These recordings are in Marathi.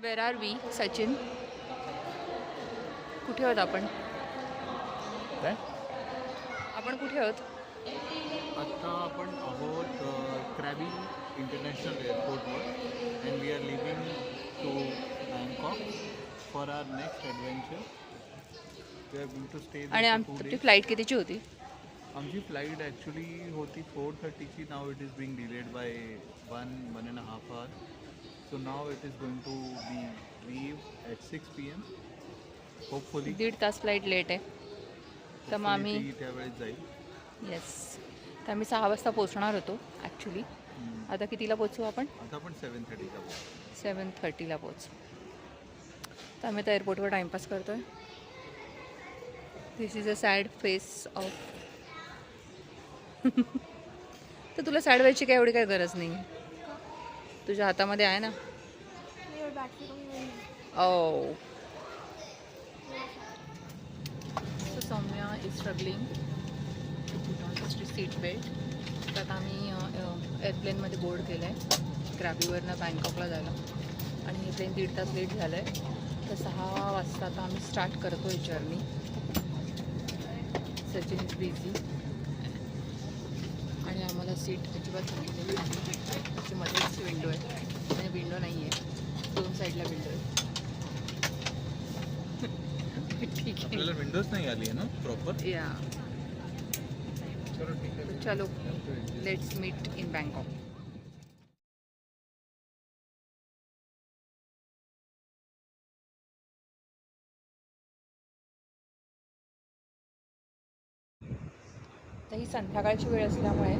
Where R we Sachin? कुठे आहोत आपण? काय आपण कुठे आहोत? आता आपण आहोत क्रॅबी इंटरनॅशनल एअरपोर्टवर and we are living to Bangkok for our next adventure. We are going to stay there आणि फॉर आपली 2 days. फ्लाईट कितीची होती? आमची फ्लाईट ॲक्च्युली होती 4:30ची. Now it is being delayed by 1.5 hours. So now it is going to be leave at 6 PM. Hopefully 1.5 तास फ्लाईट लेट आहे. तर मग होपफुली आम्ही ती त्यावेळेस जाईल. येस, तर आम्ही 6 वाजता पोचणार होतो ॲक्च्युली. आता कितीला पोचू आपण? आता आपण 7:30ला बोलू. 7:30ला पोचू. तर आम्ही आता एअरपोर्टवर टाईमपास करतो आहे. This is a sad face of. तर तुला सॅड व्हायची काय एवढी काय गरज नाही आहे. तुझ्या हातामध्ये आहे ना. Oh so Saumya is struggling to put on seat belt. तर आम्ही एअरप्लेनमध्ये बोर्ड केलं आहे क्रॅबीवरनं बँकॉकला जायला. आणि हे प्लेन 1.5 तास लेट झालं आहे. तर 6 वाजता आता आम्ही स्टार्ट करतो आहे जर्नी. सचिन इज बिझी आणि आम्हाला सीट अजिबात सांगितलेली नाही. त्याची मध्येच विंडो आहे आणि विंडो नाही आहे, 2 साईडला विंडो आहे. ठीक आहे. आपल्याला विंडोज नाही आली आहे ना प्रॉपर. या चलो ठीक आहे. चलो लेट्स मीट इन बँकॉक. तर ही संध्याकाळची वेळ असल्यामुळे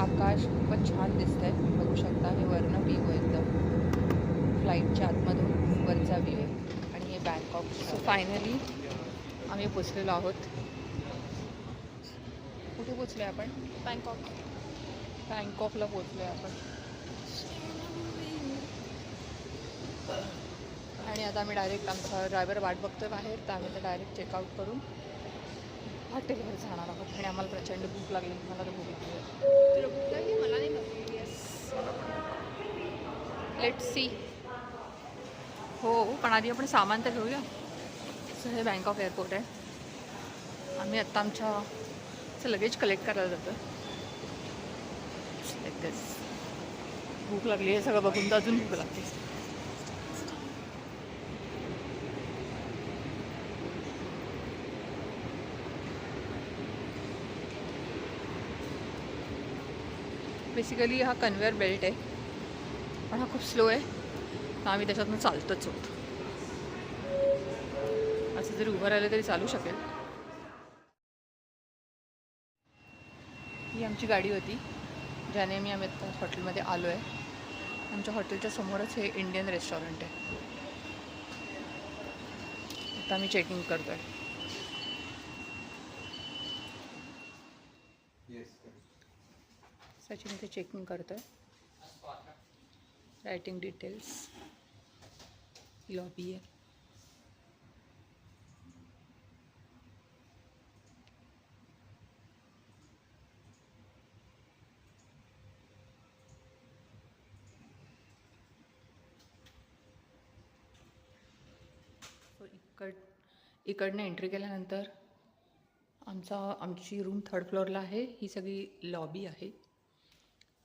आकाश खूपच छान दिसतंय. बघू शकता, हे वरनं व्ह्यू आहे एकदम फ्लाईटच्या आतमधून वरचा व्ह्यू आहे. आणि हे बँकॉक. सो फायनली आम्ही पोचलेलो आहोत. कुठे पोचलो आहे आपण? बँकॉकला पोचलो आहे आपण. आणि आता आम्ही डायरेक्ट, आमचा ड्रायव्हर वाट बघतोय बाहेर, तर आम्ही तर डायरेक्ट चेकआउट करून हॉटेलवर जाणार आहोत. आणि आम्हाला प्रचंड भूक लागली. मला तर भूक लागली. तुला भूक लागली? मला नाही लागली. Yes, let's see. हो, पण आधी आपण सामान तर घेऊया. सो हे बँकॉक एअरपोर्ट आहे. आम्ही आत्ता आमच्या लगेज कलेक्ट करायला जातो. लाईक दिस. भूक लागली आहे सगळं बघून, तर अजून भूक लागते. बेसिकली हा कन्वेअर बेल्ट आहे, पण हा खूप स्लो आहे. तर आम्ही त्याच्यातून चालतोच होतो. असं जरी उभं राहिलं तरी चालू शकेल. ही आमची गाडी होती ज्याने आम्ही आता हॉटेलमध्ये आलो आहे. आमच्या हॉटेलच्या समोरच हे इंडियन रेस्टॉरंट आहे. आता आम्ही चेकिंग करतो आहे. सचिन इथे चेकिंग करतो आहे. Writing details. लॉबी आहे. इकडनं एंट्री केल्यानंतर आमची रूम 3rd फ्लोअरला आहे. ही सगळी लॉबी आहे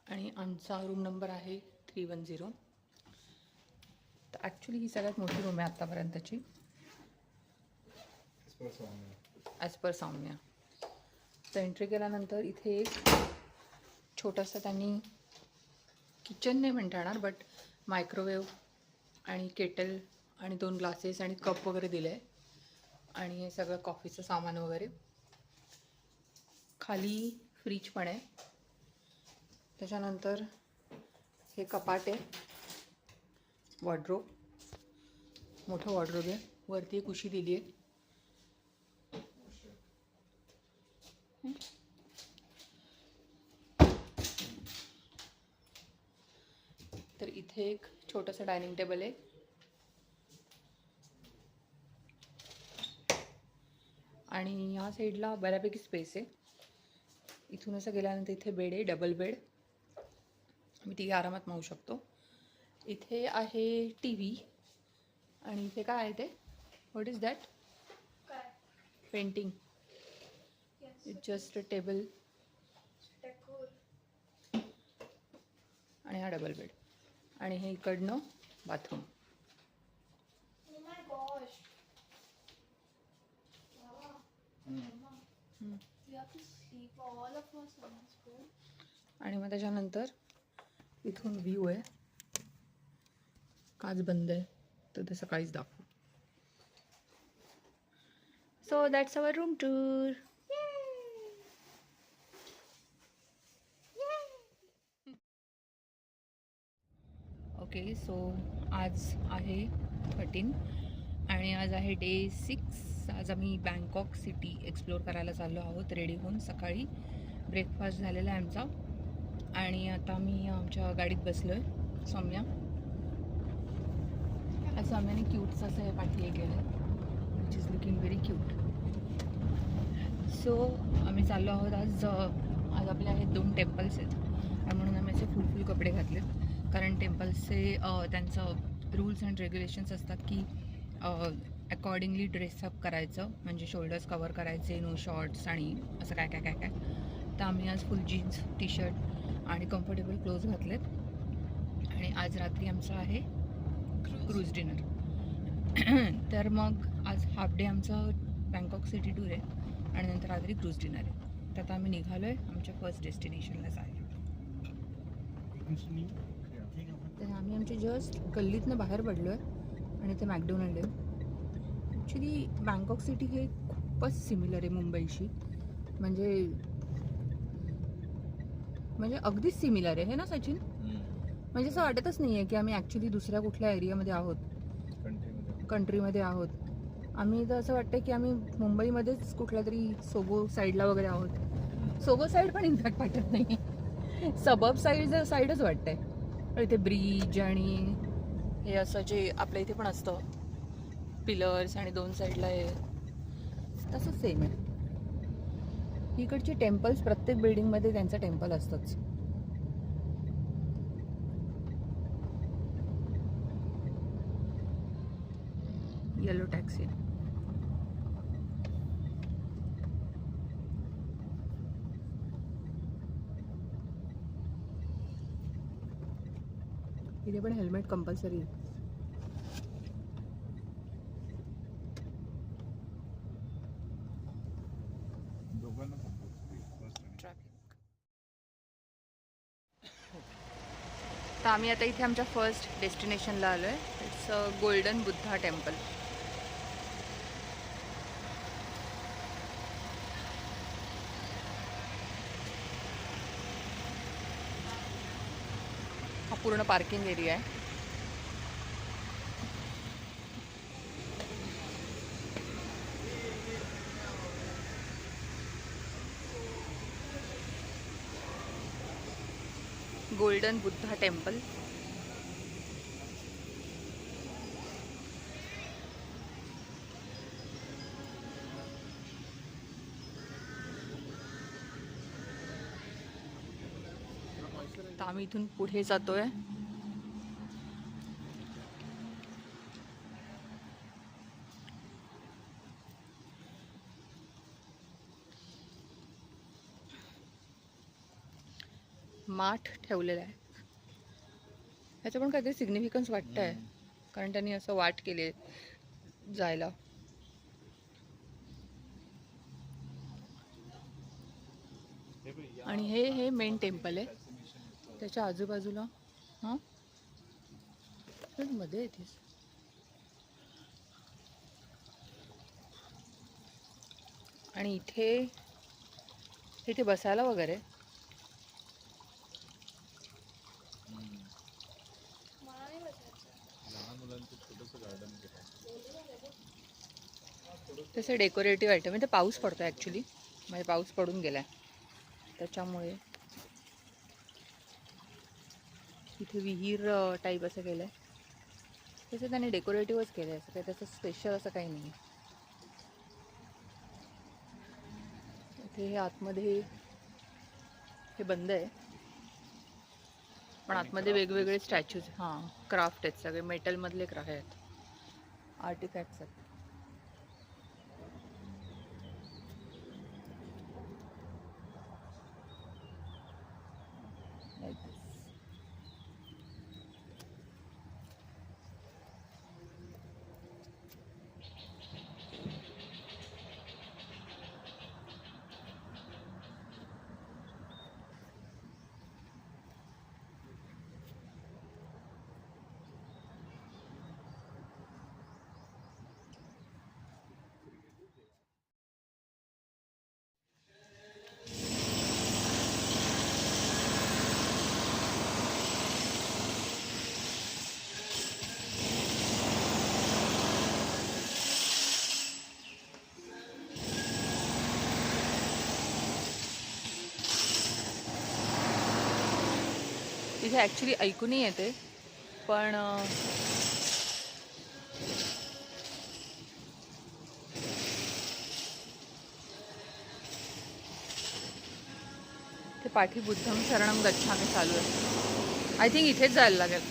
आणि आमचा रूम नंबर आहे 310. तर ॲक्च्युली ही सगळ्यात मोठी रूम आहे आत्तापर्यंतची ॲज पर सौम्या. तर एंट्री केल्यानंतर इथे एक छोटंसं त्यांनी किचन नाही म्हणता येणार, बट मायक्रोवेव्ह आणि केटल आणि 2 ग्लासेस आणि कप वगैरे दिले आहे. आणि हे सगळं कॉफीचं सामान वगैरे. खाली फ्रीज पण आहे. त्याच्यानंतर हे कपाट आहे, वॉर्डरोब, मोठं वॉर्डरोब आहे. वरती एक उशी दिली आहे. तर इथे एक छोटंसं डायनिंग टेबल आहे. आणि ह्या साईडला बऱ्यापैकी स्पेस आहे. इथून असं गेल्यानंतर इथे बेड आहे, डबल बेड. आम्ही ती आरामात मावू शकतो. इथे आहे टी व्ही आणि इथे काय आहे ते, व्हॉट इज दॅट? काय? Painting. Yes. It's just a table Decor. आणि हा डबल बेड. आणि हे इकडनं bathroom. Oh my gosh. Wow. Mama, we have to sleep all of us on this bed. आणि मग त्याच्यानंतर इथून व्ह्यू आहे. काच बंद आहे तर ते सकाळीच दाखवू. So that's our room tour. Okay, so आज आहे 13 आणि आज आहे डे 6. आज आम्ही बँकॉक सिटी एक्सप्लोअर करायला चाललो आहोत रेडी होऊन. सकाळी ब्रेकफास्ट झालेला आहे आमचा आणि आता आम्ही आमच्या गाडीत बसलो आहे. सौम्या, आज सौम्याने क्यूटचं असं हे पाठी हे केलं आहे, which is looking very cute. So आम्ही चाललो आहोत. आज आपले आहेत 2 टेम्पल्स आहेत आणि म्हणून आम्ही असे फुल कपडे घातलेत. कारण टेम्पल्सचे त्यांचं रूल्स अँड रेग्युलेशन्स असतात की अकॉर्डिंगली ड्रेसअप करायचं, म्हणजे शोल्डर्स कवर करायचे, नो शॉर्ट्स आणि असं काय काय काय काय. तर आम्ही आज फुल जीन्स, टी शर्ट आणि कम्फर्टेबल क्लोथ घातलेत. आणि आज रात्री आमचं आहे क्रूज डिनर. तर मग आज हाफ डे आमचं बँकॉक सिटी टूर आहे आणि नंतर रात्री क्रूज डिनर आहे. तर आता आम्ही निघालो आहे आमच्या फर्स्ट डेस्टिनेशनला जायला. तर आम्ही आमच्या जस्ट गल्लीतनं बाहेर पडलो आहे आणि ते मॅकडोनल्ड आहे. ॲक्च्युली बँकॉक सिटी हे खूपच सिमिलर आहे मुंबईशी, म्हणजे अगदीच सिमिलर आहे, हे ना सचिन? म्हणजे असं वाटतच नाही आहे की आम्ही ॲक्च्युली दुसऱ्या कुठल्या एरियामध्ये आहोत, कंट्रीमध्ये आहोत. आम्ही तर असं वाटतं की आम्ही मुंबईमध्येच कुठल्या तरी सोगो साईडला वगैरे आहोत. सोगो साईड पण इनफॅक्ट वाटत नाही, सबब साईडच वाटतंय. इथे ब्रिज आणि हे असं जे आपल्या इथे पण असतं पिलर्स आणि 2 साईडला हे तसंच सेम आहे. इकडचे टेम्पल्स प्रत्येक बिल्डिंगमध्ये त्यांचं टेम्पल असतंच. Yellow taxi. इथे पण हेल्मेट कंपल्सरी आहे. तर आम्ही आता इथे आमच्या फर्स्ट डेस्टिनेशनला आलो आहे. It's golden Buddha temple. हा पूर्ण पार्किंग एरिया आहे. Golden Buddha temple. तर आम्ही इथून पुढे जातोय. माठ ठेवलेला आहे. ह्याचं पण काहीतरी सिग्निफिकन्स वाटतंय, कारण त्यांनी असं वाट केली जायला. आणि हे मेन टेम्पल आहे. त्याच्या आजूबाजूला हां मध्ये येतेस. आणि इथे बसायला वगैरे मला नाही बसायचं. तसे डेकोरेटिव्ह आयटम आहे. ते पाऊस पडतो ॲक्च्युली, म्हणजे पाऊस पडून गेला आहे त्याच्यामुळे. इथे विहीर टाईप असं केलं आहे. तसं त्याने डेकोरेटिव्हच केलं आहे, असं काही त्याचं स्पेशल असं काही नाही. इथे हे आतमध्ये हे बंद आहे, पण आतमध्ये वेगवेगळे स्टॅच्यूज, हां क्राफ्ट आहेत, सगळे मेटलमधले क्राफ्ट आहेत. आर्टिफॅक्ट्स आहेत. Like this. इथे ॲक्च्युली ऐकूनही येते पण ते पाठी बुद्धं शरणं गच्छामी चालू आहे. आय थिंक इथेच जायला लागेल.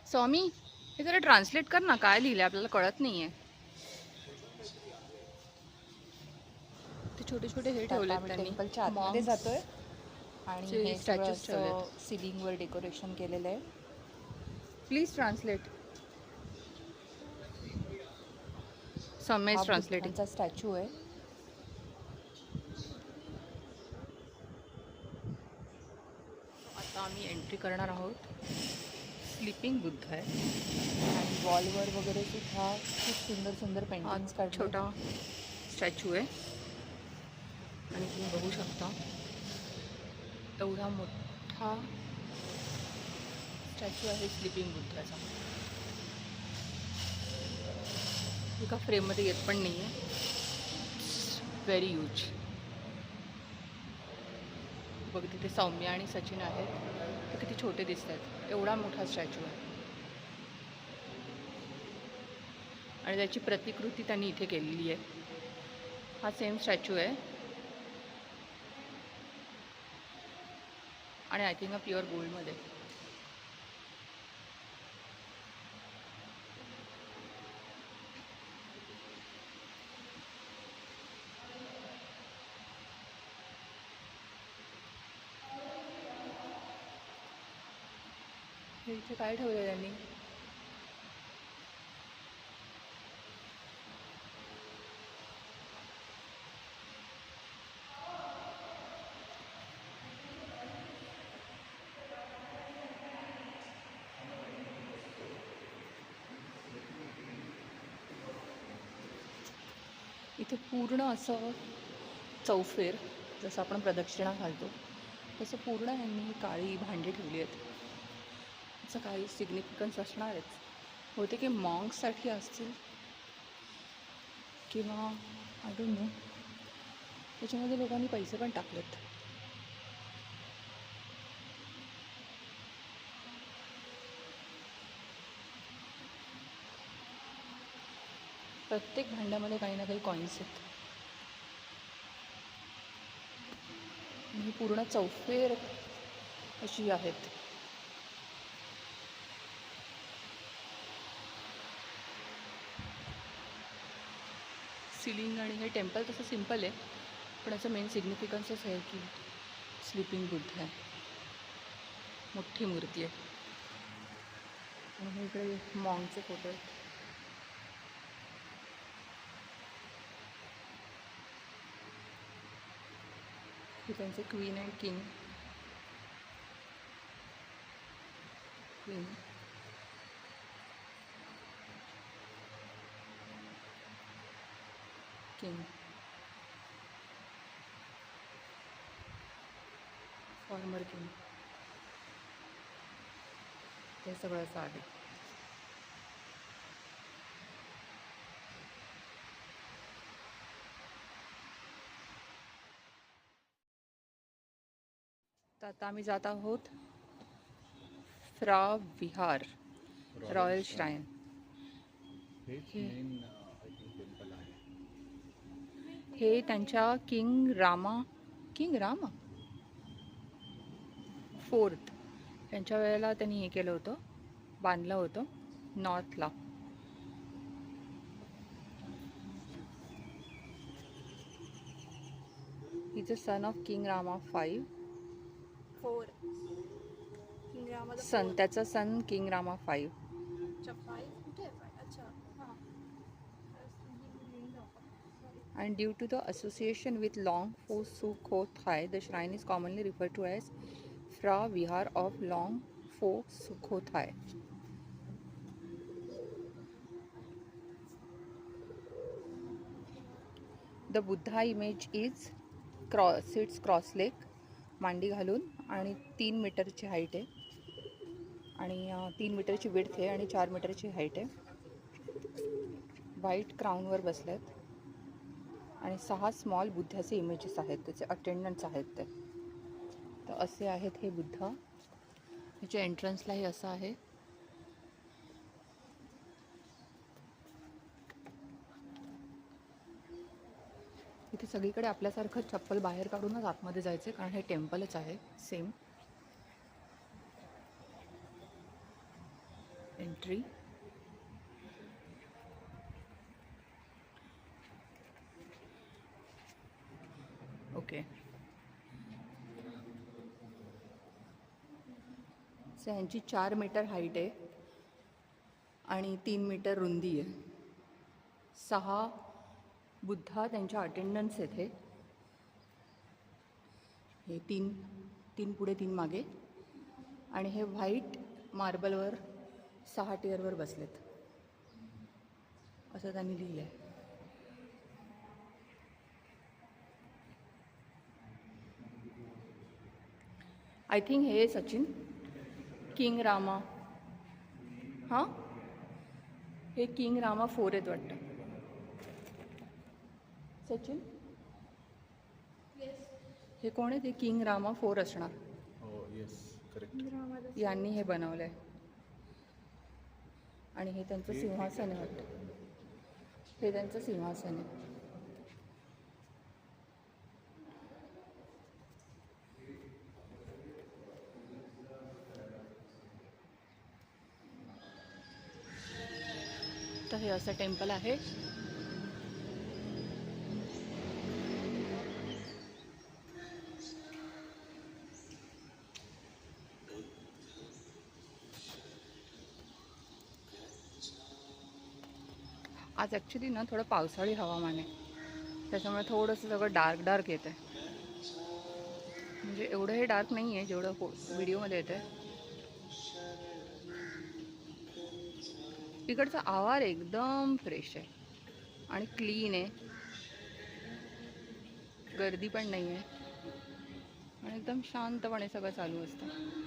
स्वामी हे जरा ट्रान्सलेट कर ना, काय लिहिलंय आपल्याला कळत नाहीये. ते छोटे छोटे हे ठेवले त्यांनी. टेम्पलच्या आतमध्ये जातोय आणि चे हे statues सगळं ठेवलेत. सिलिंगवर डेकोरेशन केलेलं आहे. Please translate. सौम्य इज ट्रान्सलेटिंग. बुद्धांचा स्टॅच्यू आहे. आता आम्ही एंट्री करणार आहोत. स्लीपिंग बुद्ध आहे. आणि वॉलवर वगैरे सुद्धा खूप सुंदर सुंदर पेंटिंग्स हा काढले. छोटा स्टॅच्यू आहे आणि तुम्ही बघू शकता एवढा मोठा स्टॅच्यू आहे स्लीपिंग बुद्धाचा. एका फ्रेममध्ये येत पण नाही आहे. Very huge. बघ तिथे सौम्य आणि सचिन आहेत. ते किती छोटे दिसत आहेत. एवढा मोठा स्टॅच्यू आहे आणि त्याची प्रतिकृती त्यांनी इथे केलेली आहे. हा सेम स्टॅच्यू आहे आणि आय थिंक हा प्युअर गोल्डमध्ये. हे इथे काय ठेवलं त्यांनी. इथे पूर्ण असं चौफेर जसं आपण प्रदक्षिणा घालतो तसं पूर्ण यांनी ही काळी भांडी ठेवली आहेत. याचं काही सिग्निफिकन्स असणारच. होते की मॉंक्ससाठी असतील किंवा आय डोंट नो. त्याच्यामध्ये लोकांनी पैसे पण टाकलेत. प्रत्येक भांड्यामध्ये काही ना काही कॉईन्स आहेत. ही पूर्ण चौफेर अशी आहेत. सिलिंग आणि हे टेम्पल तसं सिम्पल आहे पण याचं मेन सिग्निफिकन्सच आहे की स्लीपिंग बुद्ध आहे. मोठी मूर्ती आहे. आणि हे इकडे मॉन्कचे फोटो आहेत. हे त्यांचे queen and king. Queen, king, farmer king, ते सगळं असं आहे. तर आता आम्ही जात आहोत फ्रा विहार रॉयल श्राईन. हेच मेन टेम्पल आहे. हे त्यांच्या किंग रामा फोर्थ त्यांच्या वेळेला त्यांनी हे केलं होतं, बांधलं होतं नॉर्थला. Is a son of king Rama 5. 4. King Rama the son, त्याचा सन किंग रामा 5. अच्छा 5 कुठे आहे 5? अच्छा हां. Sorry. And due to the association with Long Pho Sukhothai, the shrine is commonly referred to as Phra Vihar of Long Pho Sukhothai. The Buddha image is sits cross-legged, मांडी घालून, आणि 3 मीटरची हाईट आहे, आणि 3 मीटरची विड्थ आहे आणि 4 मीटरची हाईट आहे. व्हाईट क्राऊनवर बसलेत आणि 6 स्मॉल बुद्धाचे इमेजेस आहेत, त्याचे अटेंडंट्स आहेत ते. तर असे आहेत हे बुद्ध. ह्याच्या एंट्रन्सलाही असं आहे. इथे सगळीकडे आपल्यासारखं चप्पल बाहेर काढूनच आतमध्ये जायचे, कारण हे टेम्पलच आहे सेम. एंट्री. ओके. सो ह्यांची 4 मीटर हाईट आहे आणि 3 मीटर रुंदी आहे. 6 बुद्धा त्यांच्या अटेंडन्स आहेत हे 3 पुढे 3 मागे, आणि हे व्हाईट मार्बलवर 6 टिअरवर बसलेत असं त्यांनी लिहिलं आहे. आय थिंक हे सचिन किंग रामा, हां हे किंग रामा 4 आहेत वाटतं. सचिन हे कोण आहेत? हे किंग रामा 4 असणार. हो yes correct. King Rama the यांनी हे बनवलं आहे, आणि हे त्यांचं सिंहासन आहे वाटतं. हे त्यांचं सिंहासन आहे. तर हे असं टेम्पल आहे. आज ॲक्च्युली ना थोडं पावसाळी हवामान आहे, त्याच्यामुळे थोडंसं सगळं डार्क येतं आहे. म्हणजे एवढं हे डार्क नाही आहे जेवढं व्हिडिओमध्ये येतं आहे. इकडचा आवार एकदम फ्रेश आहे आणि क्लीन आहे, गर्दी पण नाही आहे, आणि एकदम शांतपणे सगळं चालू असतं.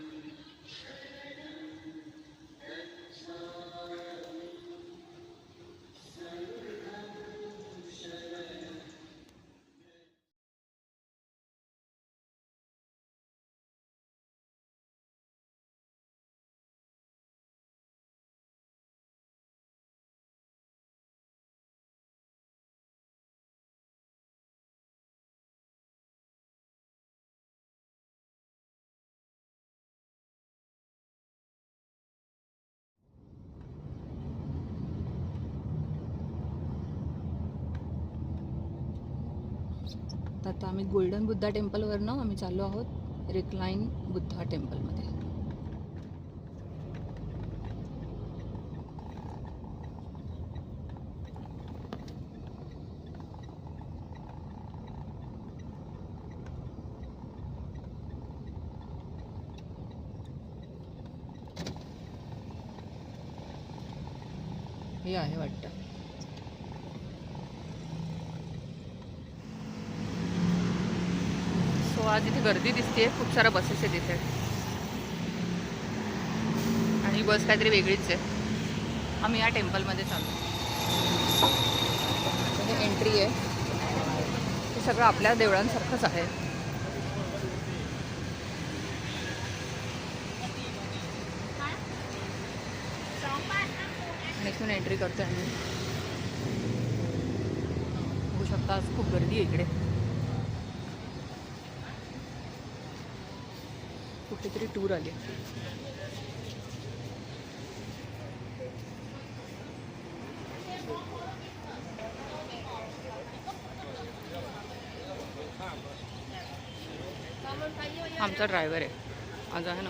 आता आम्ही गोल्डन बुद्धा टेम्पलवरनं आम्ही चाललो आहोत रिक्लाइन बुद्धा टेम्पलमध्ये. हे आहे वाटतं. सो आज इथे गर्दी दिसते, खूप साऱ्या बसेस आहेत इथे आणि बस काहीतरी वेगळीच आहे. आम्ही या टेम्पलमध्ये चाललो. हे एंट्री आहे, हे सगळं आपल्या देवळांसारखंच आहे. आणि इथून एंट्री करतो आम्ही. बघू शकता आज खूप गर्दी आहे इकडे. कुठेतरी टूर आली. आमचा ड्रायव्हर आहे आज आहे ना,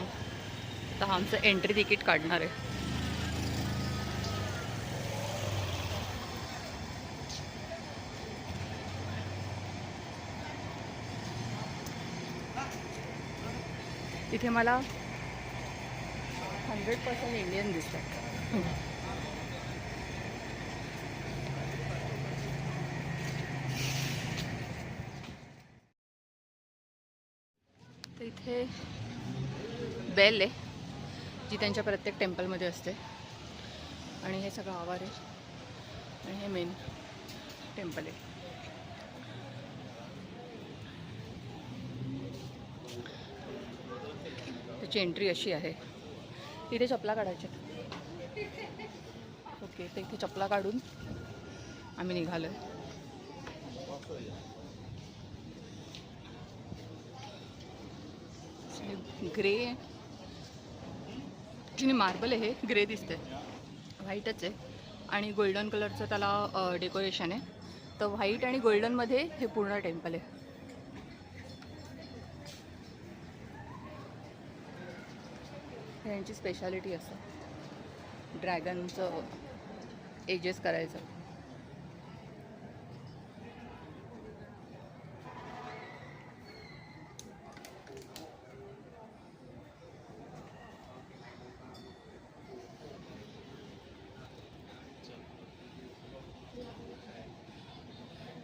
तर आमचं एंट्री तिकीट काढणार आहे. इथे मला 100% इंडियन दिसतात. तर इथे बेल आहे जी त्यांच्या प्रत्येक टेम्पलमध्ये असते आणि हे सगळं आवार आहे आणि हे मेन टेम्पल आहे. त्याची एंट्री अशी आहे. इथे चपला काढायच्या. ओके, तर इथे चपला काढून आम्ही निघालो आहे. ग्रे ॲक्च्युली मार्बल आहे, हे ग्रे दिसते, व्हाईटच आहे आणि गोल्डन कलरचं त्याला डेकोरेशन आहे. तर व्हाईट आणि गोल्डनमध्ये हे पूर्ण टेम्पल आहे. यांची स्पेशालिटी असतं ड्रॅगनचं एजेस करायचं.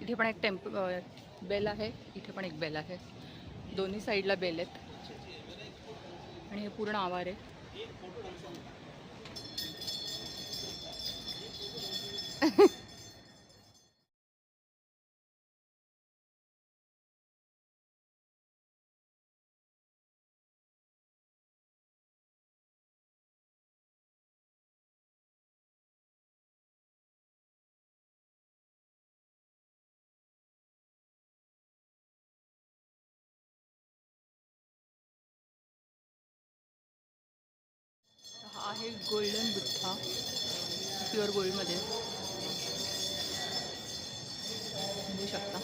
इथे पण एक बेल आहे, इथे पण एक बेल आहे. दोन्ही साईडला बेल आहेत आणि हे पूर्ण आवार आहे. हा आहे गोल्डन बुद्धा, प्युअर गोल्डमध्ये बघू शकता.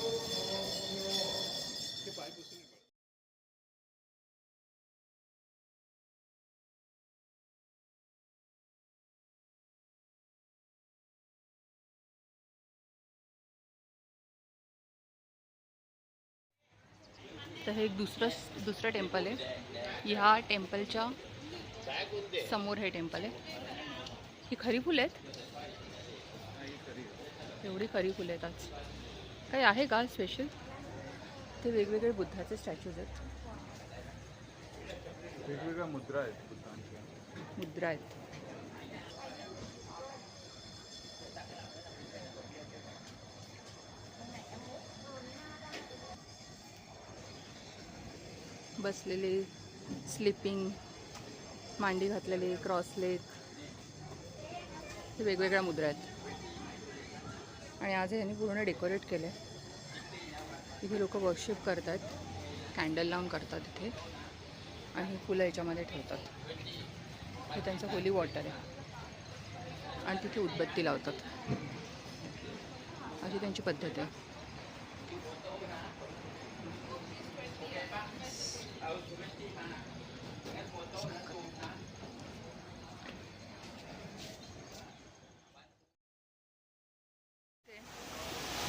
तर हे एक दुसरं टेम्पल आहे. ह्या टेम्पलच्या समोर हे टेम्पल आहे. ही खरी फुलं आहेत, एवढी खरी फुलं आहेत. आज काही आहे का स्पेशल? ते वेगवेगळे बुद्धाचे स्टॅच्यूज आहेत, वेगवेगळ्या मुद्रा आहेत बुद्धांच्या. मुद्रा आहेत. बसलेले, स्लिपिंग, मांडी घातलेले, क्रॉस लेग, हे वेगवेगळ्या मुद्रा आहेत. आणि आज यांनी पूर्ण डेकोरेट केलं आहे. इथे लोक वर्शिप करतात, कॅन्डल लावून करतात इथे आणि फुलं याच्यामध्ये ठेवतात. हे त्यांचं होली वॉटर आहे आणि तिथे उदबत्ती लावतात. अशी त्यांची पद्धत आहे.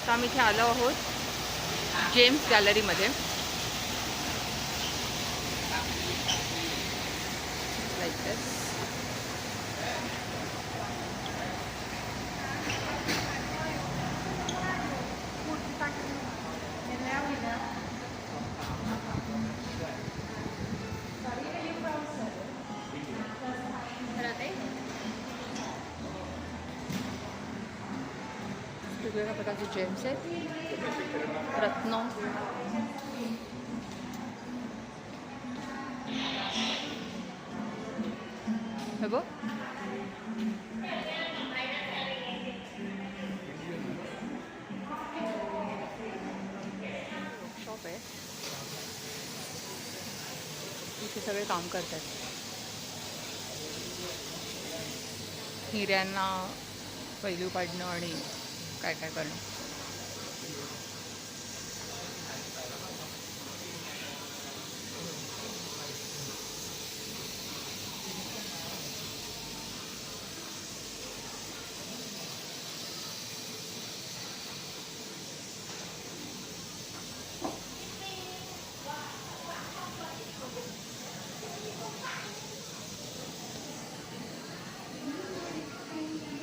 तर आम्ही इथे आलो आहोत जेम्स गॅलरीमध्ये. लाईक दिस. वेगवेगळ्या प्रकारचे जेम्स आहेत, रत्न. हे बघ, शॉप आहे, इथे सगळे काम करतात. हिऱ्यांना पैलू पाडणं आणि काय काय करणं.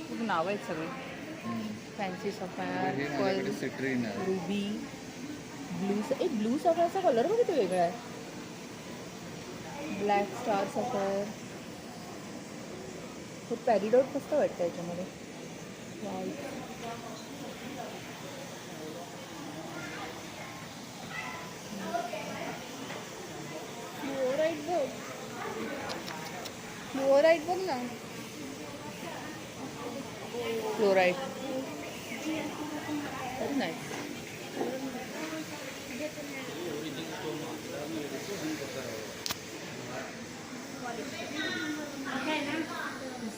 खूप नाव आहेत सगळे. फॅन्सी सफायर, पर्ल, सिट्रीन आहे. Ruby, blue. ब्लू सफायरचा कलर बघ किती वेगळा आहे. Black star sapphire. खूप पॅरिडॉट मस्त वाटतं याच्यामध्ये. व्हाईट. फ्लोराईट बघ, फ्लोराईट बघ ना. Fluorite. Very nice.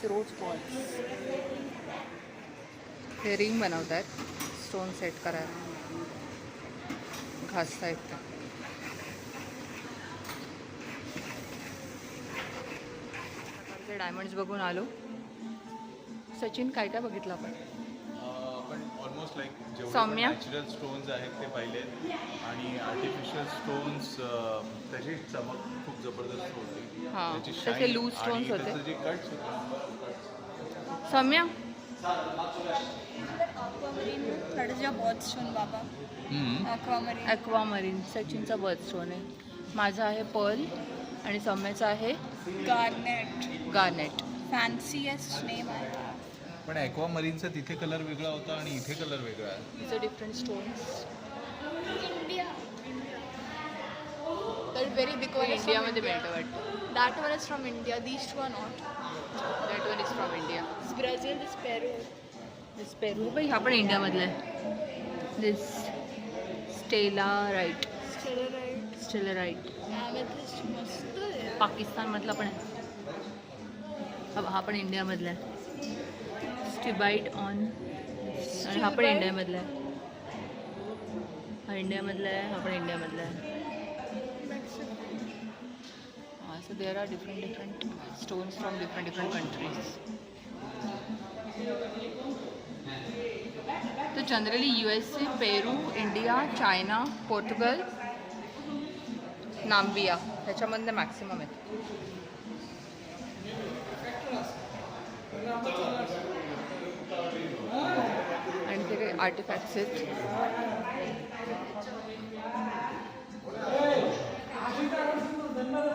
Rose pots. हे रिंग बनवतात स्टोन सेट करायला, घासता येतं. प्रकारचे डायमंड्स बघून आलो. सचिन, काय काय बघितलं आपण? आपण ऑलमोस्ट लाईक जेवढे सौम्या? नॅचरल स्टोन्स आहेत ते पाहिले आणि आर्टिफिशियल स्टोन्स त्याची चमक खूप जबरदस्त होती. हां, त्याची त्याचे shine loose stones आणि होते. त्याचं जे कट्स होते. Soumya, That is your birthstone, Baba. Aquamarine. ॲक्वामरीन सचिनचा बर्थस्टोन आहे. माझा आहे पर्ल आणि सौम्याचा आहे Garnet. Garnet. Fanciest name I have. पण ॲक्वामरीनचा तिथे कलर वेगळा होता आणि इथे कलर वेगळा आहे. It's a different stones. India. That very big one is from इंडियामध्ये India. मिळतं वाटतं. That one is from India. These two are not. That one is from India. It's Brazil, this Peru. दिस पेरू बाई, हा पण इंडियामधला आहे. दिस स्टेलाराइट. Stellarite. स्टेलराइट Amethyst. मस्त आहे. पाकिस्तानमधला पण आहे. हा पण इंडियामधला आहे. स्टिबाईट ऑन. आणि हा पण Stibite. इंडियामधला आहे. हा इंडियामधला आहे, हा पण इंडियामधला आहे. So there are different stones from different countries. तो generally USA, Peru, India, China, Portugal, Namibia ह्याच्यामधनं मॅक्सिमम आहेत. आणि ते काही आर्टिफॅक्ट्स आहेत.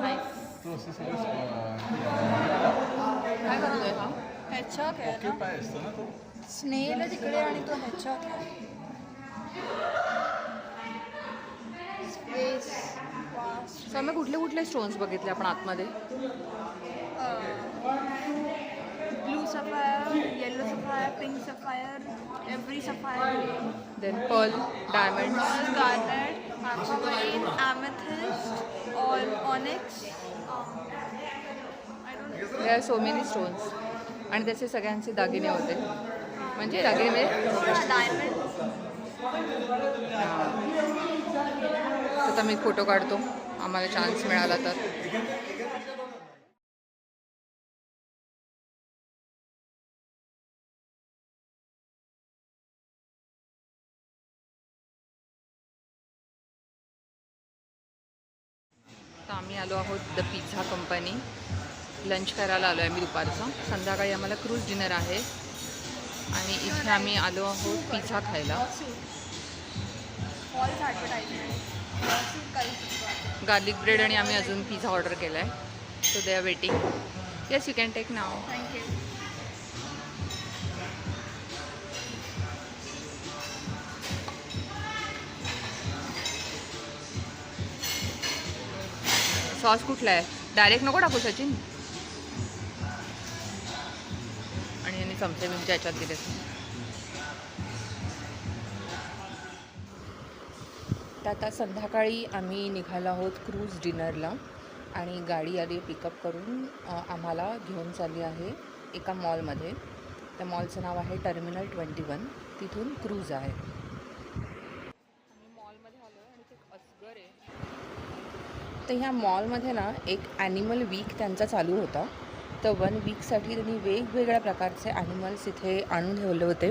नाईस. काय करतोय हा? ह्याच्यात आहे ना, पाय असतो ना तो. स्नेल आहे तिकडे आणि तो ह्याच्यात आहे. Space vast. सर कुठले कुठले स्टोन्स बघितले आपण आतमध्ये? Blue sapphire, yellow sapphire, pink sapphire, every sapphire, then pearl, diamonds. garnet, aquamarine, amethyst, all onyx. I don't know. They are so many stones. आणि त्याचे सगळ्यांचे दागिने होते. म्हणजे दागिने Diamond. आता मी फोटो काढतो, आम्हाला चान्स मिळाला तर. तर आम्ही आलो आहोत द पिझ्झा कंपनी. लंच करायला आलो आहे आम्ही दुपारचं. संध्याकाळी आम्हाला क्रूज डिनर आहे आणि इथे आम्ही आलो आहोत पिझ्झा खायला. False advertisement. False garlic bread आणि आम्ही अजून पिझ्झा ऑर्डर केला आहे. So they are waiting. Yes, you can take नाव. Thank you. सॉस कुठला आहे? डायरेक्ट नको टाकू सचिन. आणि यांनी चमचे बिमचे याच्यात दिले. तर आता संध्याकाळी आम्ही निघालो आहोत क्रूज डिनरला आणि गाडी आली पिकअप करून आम्हाला घेऊन चालली आहे एका मॉलमध्ये. त्या मॉलचं नाव आहे टर्मिनल 21. तिथून क्रूज आहे. आम्ही मॉलमध्ये आलो आणि ते असगर आहे. तर ह्या मॉलमध्ये ना एक ॲनिमल वीक त्यांचा चालू होता. तर 1 वीकसाठी त्यांनी वेगवेगळ्या प्रकारचे ॲनिमल्स इथे आणून ठेवले होते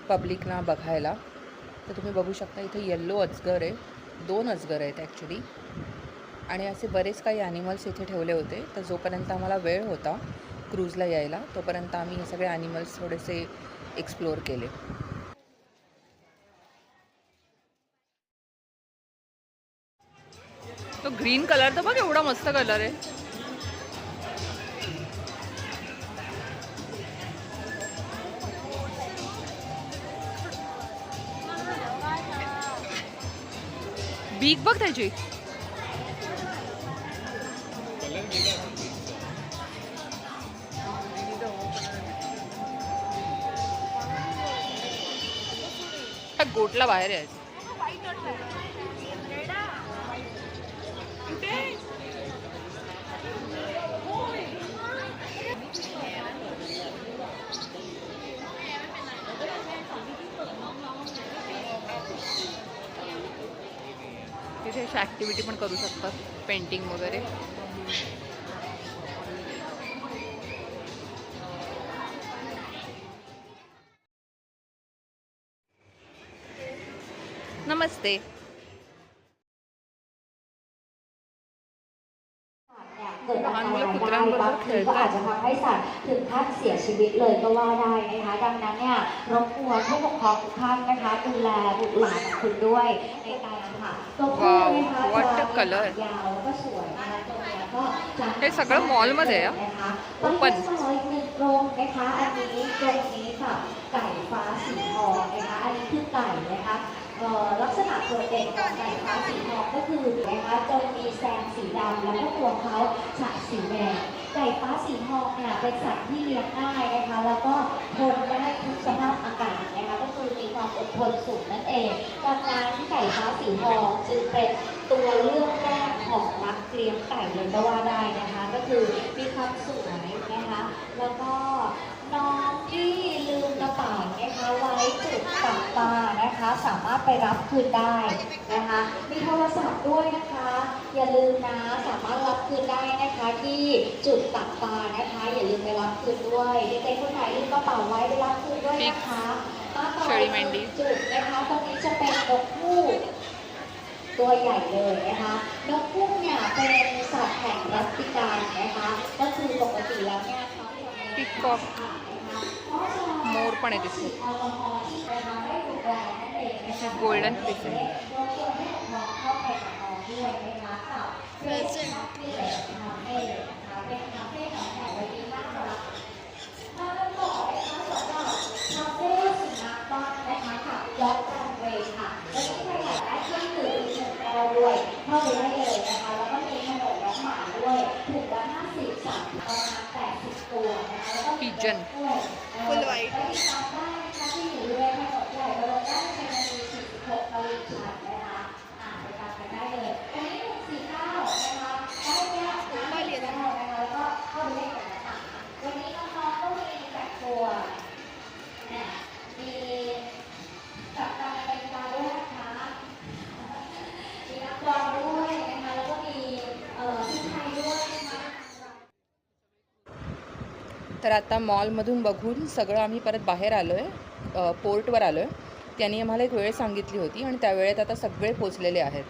पब्लिकना बघायला. तर तुम्ही बघू शकता इथे येल्लो अजगर आहे, 2 अजगर आहेत ॲक्च्युली, आणि असे बरेच काही ॲनिमल्स इथे ठेवले होते. तर जोपर्यंत आम्हाला वेळ होता क्रूजला यायला तोपर्यंत आम्ही हे सगळे ॲनिमल्स थोडेसे एक्सप्लोअर केले. तो ग्रीन कलर तर बघ एवढा मस्त कलर आहे. बीक बघ त्याची. गोटला बाहेर यायचं. तिथे अशा ॲक्टिव्हिटी पण करू शकतात, पेंटिंग वगैरे. नमस्ते. लहान मुलं कुत्र्यांबरोबर ก็ खेळतात. อาจจะทำให้สัตว์ถึงขั้นเสียชีวิตเลยก็ว่าได้นะคะดังนั้นเนี่ยรบกวนผู้ปกครองทุกท่านนะคะดูแลบุตรหลานของคุณด้วยในการค่ะตัวผู้นะคะ What a จะ color. ยาวแล้วก็สวยนะคะตัวเนี้ยก็จะ हे सगळं मॉलमध्ये आहे. นะคะ Open. ต้นไม้อีกหนึ่งกรงนะคะอันนี้กรงนี้ค่ะไก่ฟ้าสีทองนะคะอันนี้คือไก่นะคะลักษณะตัวเด่นของไก่ฟ้าสีทองก็คือนะคะจะมีแซมสีดำแล้วก็ตัวเขาฉะสีแดงไก่ฟ้าสีทองเนี่ยเป็นสัตว์ที่เลี้ยงง่ายนะคะแล้วก็ทนได้ทุกสภาพอากาศนะคะก็คือมีความอดทนสูงนั่นเองดังนั้นไก่ฟ้าสีทองจึงเป็นตัวเลือกแรกของนักเลี้ยงไก่เลยก็ว่าได้นะคะก็คือมีความสวยนะคะแล้วก็น้องที่ลืมกระเป๋านะคะไว้จุดตักปลานะคะสามารถไปรับคืนได้นะคะมีโทรศัพท์ด้วยนะคะอย่าลืมนะสามารถรับคืนได้นะคะที่จุดตักปลานะคะอย่าลืมไปรับคืนด้วยเด็กๆคนไหนลืมกระเป๋าไว้ไปรับคืนด้วยนะคะมาต่อที่จุดนะคะตรงนี้จะเป็นนกฮูกตัวใหญ่เลยนะคะนกฮูกเนี่ยเป็นสัตว์แห่งรัตติการนะคะก็คือปกติแล้วเนี่ยเขาจะ पिकॉक, मोर पण आहे तिथे. गोल्डन फिश आहे. पिजन. फुल वाइट. तर आता मॉलमधून बघून सगळं आम्ही परत बाहेर आलो आहे, पोर्टवर आलो आहे. त्यांनी आम्हाला एक वेळ सांगितली होती आणि त्या वेळेत आता सगळे पोचलेले आहेत.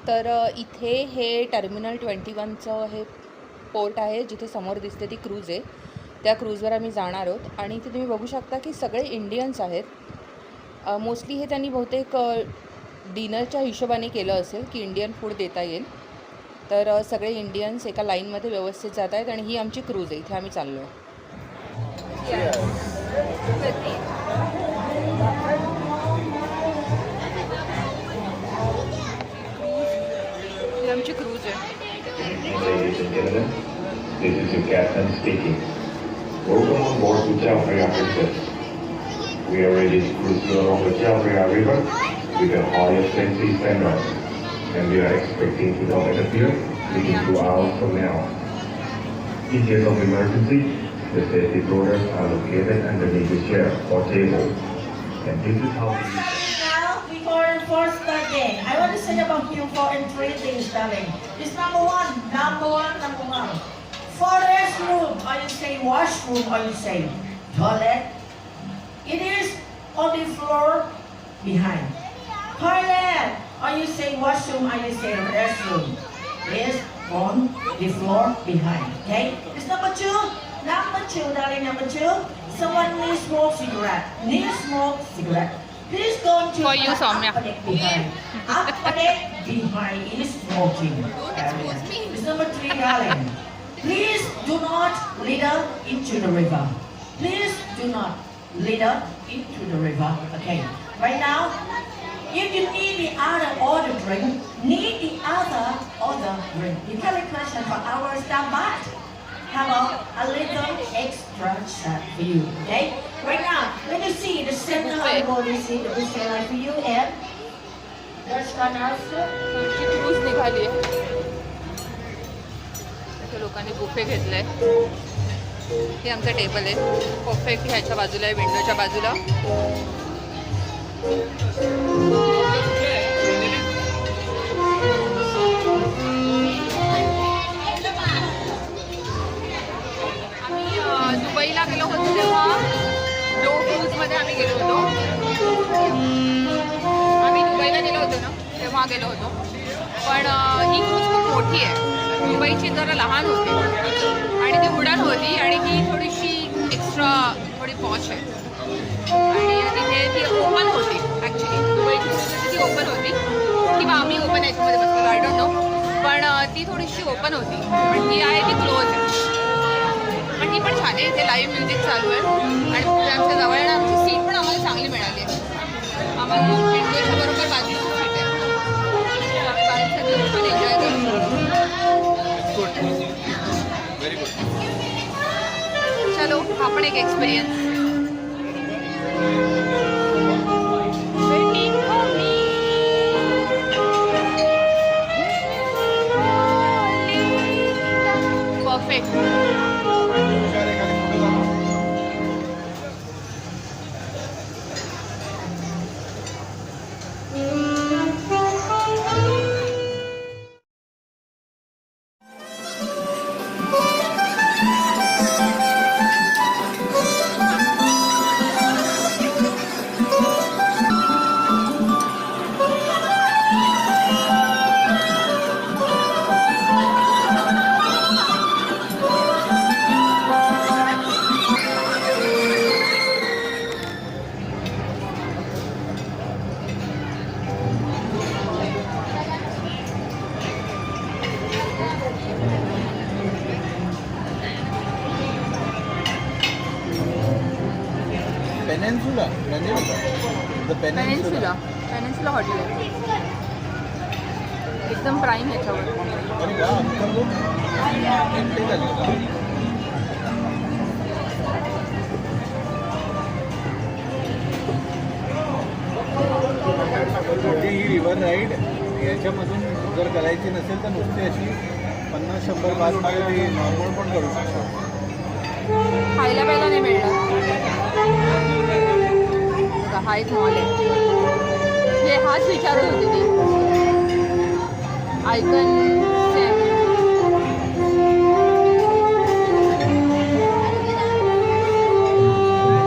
तर इथे हे टर्मिनल 21चं हे पोर्ट आहे जिथे समोर दिसते ती क्रूज आहे. त्या क्रूजवर आम्ही जाणार आहोत आणि इथे तुम्ही बघू शकता की सगळे इंडियन्स आहेत. मोस्टली हे त्यांनी बहुतेक डिनरच्या हिशोबाने केलं असेल की इंडियन फूड देता येईल. तर सगळे इंडियन्स एका लाईनमध्ये व्यवस्थित जात आहेत आणि ही आमची क्रूज आहे. इथे आम्ही चाललो आहे. आमची क्रूज आहे. Ladies and gentlemen, this is your captain speaking. Welcome on board to Chao Phraya Princess. We are ready to cruise you along the Chao Phraya River with the highest fancy standards, and we are expecting to dock at the pier within 2 hours from now. In case of emergency, the safety borders are located underneath the chair or table, and this is how we use them. Now, before first starting, I want to say about you four and three things, darling. It's number one. Forest room, or you say washroom, or you say toilet. It is on the floor behind. Toilet, or you say washroom, or you say restroom. Is on the floor behind. Okay? It's number two, darling. Number two. Someone needs smoke cigarette. Please go to For you, Soumya. upper deck behind. Upper deck behind is smoking area. It's number three, darling. Please do not litter into the river. Please do not litter into the river. Okay. Right now, if you need the other drink, you can request for our staff, but have a little extra chat for you, okay? Right now, let me see the center of the body, see the buffet line for you, and there's gonna आमची क्रूज निघाली आहे. इथे लोकांनी बुफे घेतलाय. हे आमचं टेबल आहे. परफेक्ट ह्याच्या बाजूला आहे, विंडोच्या बाजूला. दुबईला गेलो होतो तेव्हा लो क्रूजमध्ये आम्ही गेलो होतो. आम्ही दुबईला गेलो होतो ना तेव्हा गेलो होतो. पण ही क्रूज खूप मोठी आहे. दुबईची जरा लहान होती आणि ती उडान होती आणि ही थोडीशी एक्स्ट्रा थोडी पॉश आहे. आणि तिथे ती ओपन होती. ॲक्च्युली दुबईची ती ओपन होती किंवा आम्ही ओपन याच्यामध्ये बसलो, आय डोंट नो. पण ती थोडीशी ओपन होती. पण ही आहे ती क्लोज आहे. पण ही पण छान आहे. इथे लाईव्ह म्युझिक चालू आहे आणि आमच्या जवळ ना आमची सीट पण आम्हाला चांगली मिळाली आहे. आम्हाला विंडोच्या बरोबर बाजूची सीट आहे. आम्ही बाहेरचा व्ह्यू पण एन्जॉय करू. चलो हा पण एक experience. Perfect. Peninsula, the Peninsula. Peninsula hotel आहे. एकदम प्राईम ह्याच्यावर. अरे वा, अख्खं लोक एकटे झाले. ही रिव्हर राईड याच्यामधून जर करायची नसेल तर नुसती अशी 50-100 बार ती नॉर्मल पण करू शकतो. खायला प्यायला नाही मिळणार. हा एक मॉल आहे. हे हाच विचारत होती मी. आयकन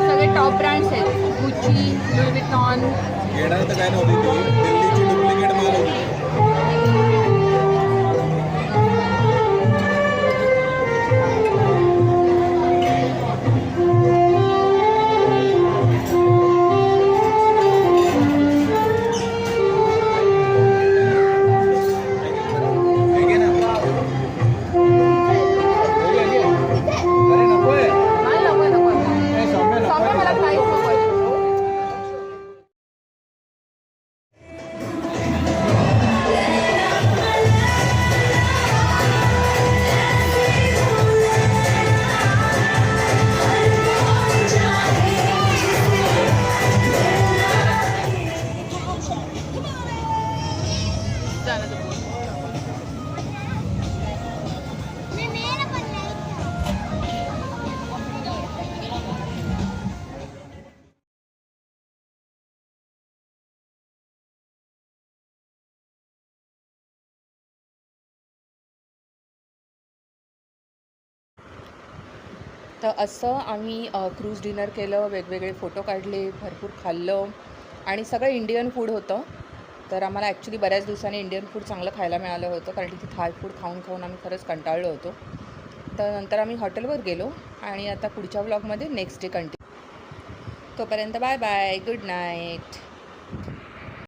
सगळे टॉप ब्रँड्स आहेत. Gucci, Louis Vuitton. येणार तर काय नव्हती ती दिल्लीची डुप्लिकेट माल होती. जाण्याचं बोल. तर असं आम्ही क्रूज डिनर केलं, वेगवेगळे फोटो काढले, भरपूर खाल्लं आणि सगळं इंडियन फूड होतं. तर आम्हाला ॲक्च्युली बऱ्याच दिवसांनी इंडियन फूड चांगलं खायला मिळालं होतं, कारण तिथे थाय फूड खाऊन खाऊन आम्ही खरंच कंटाळलो होतो. तर नंतर आम्ही हॉटेलवर गेलो आणि आता पुढच्या व्लॉगमध्ये नेक्स्ट डे कंटिन्यू. तोपर्यंत बाय बाय, गुड नाईट.